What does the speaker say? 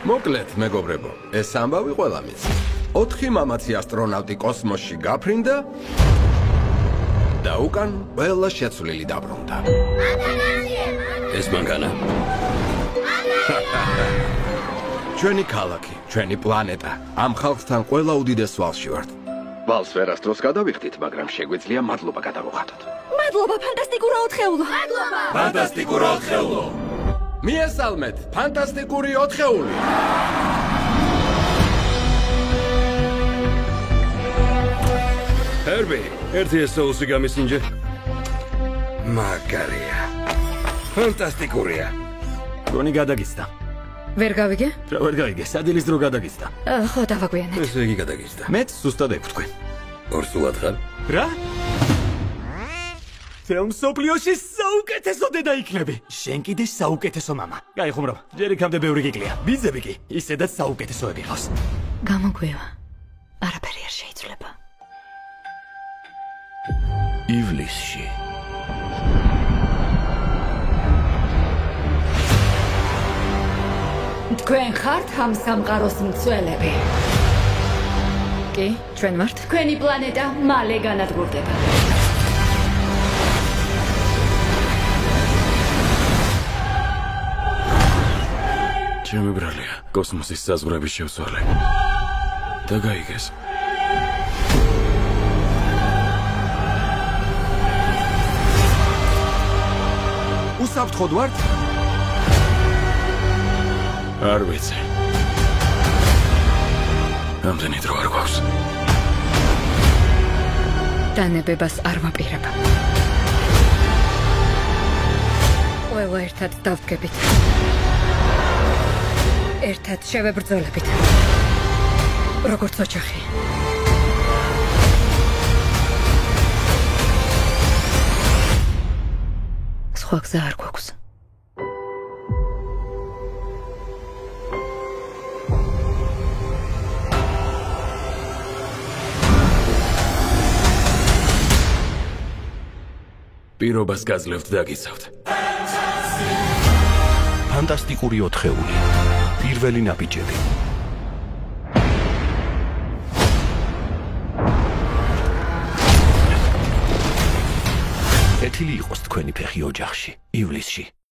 მოკლედ, მეგობრებო, ეს ამბავი ყველა მიცის. 4 მამაცი ასტრონავტი კოსმოსში გაფრინდა და უკან ყველა შეცვლილი დაბრუნდა. ეს მანქანა. ჩვენი ქალაქი, ჩვენი პლანეტა. ამ ხალხთან ყველა უდიდეს ვალში ვართ. ვალს ვერასდროს გადავიხდით, მაგრამ შეგვიძლია მადლობა გადავუხატოთ. მადლობა, ფანტასტიკურა ოთხეულო. მადლობა. ფანტასტიკური ოთხეულო. მიესალმეთ, ფანტასტიკური ოთხეული. ჰერბი, ერთი ეს соуსი გამისინჯე. მაგარია. ფანტასტიკურია. გონი გადაგიზდა. ვერ გავიგე? რა ვერ გაიგე, სადილის დრო გადაგიზდა. ხო, დავაგვიანეთ. ესე იგი გადაგიზდა. მეც ზუსტად ევთქვენ. ორსულად ხარ? რა? თემ სოპლიოში საუკეთესო დედა იქნები. შენ კიდე საუკეთესო მამა. გაიხუმრობ, ჯერ იქამდე ბევრი გიკლია. ბიძები კი, ისედაც საუკეთესოები ყავს. გამოგვივა. არაფერი არ შეიძლება. ივლისში. თქვენ ხართ ამ სამყაროს მცველები. კი, ჩვენ ვართ. თქვენი პლანეტა მალე განადგურდება. ჩემი ბრალია, კოსმოსის საზღვრების შევცვალე. და გაიგეს. უსაფრთხოდ ვართ? არ ვიცი. ამდენი დრო არ გვაქვს. დანებებას არ ვაპირებ. ყველა ერთად დავდგებით. ერთად შევებრძოლებით. როგორც ოჯახი. სხვა გზა არ გვაქვს. პირობას გაძლევთ და გიცავთ. ფანტასტიკური ოთხეული. პირველი ნაბიჯები. ეთილი იყოს თქვენი ფეხი ოჯახში, ივლისში.